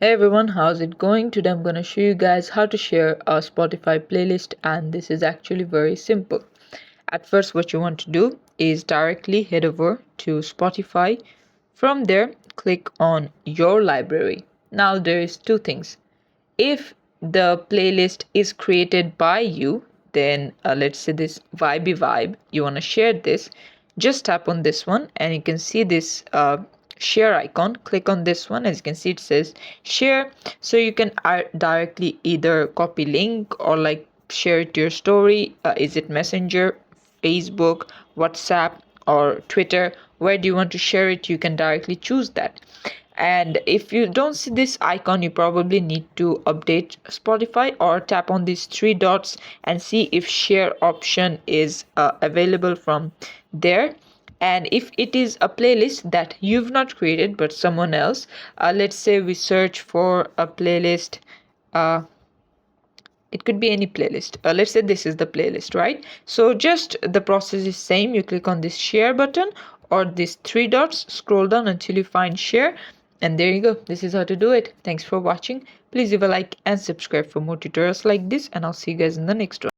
Hey everyone, how's it going? Today I'm gonna show you guys how to share a Spotify playlist, and this is actually very simple. At first, what you want to do is directly head over to Spotify. From there, click on your library. Now there is two things. If the playlist is created by you, then let's say this Vibey Vibe, you want to share this, just tap on this one and you can see this share icon. Click on this one. As you can see, it says share, so you can directly either copy link or like share it to your story. Is it Messenger, Facebook, WhatsApp, or Twitter? Where do you want to share it? You can directly choose that. And if you don't see this icon, you probably need to update Spotify or tap on these three dots and see if share option is available from there. And if it is a playlist that you've not created but someone else, let's say we search for a playlist. It could be any playlist. Let's say this is the playlist, right? So just the process is same. You click on this share button or these three dots, scroll down until you find share, and there you go. This is how to do it. Thanks for watching. Please leave a like and subscribe for more tutorials like this, and I'll see you guys in the next one.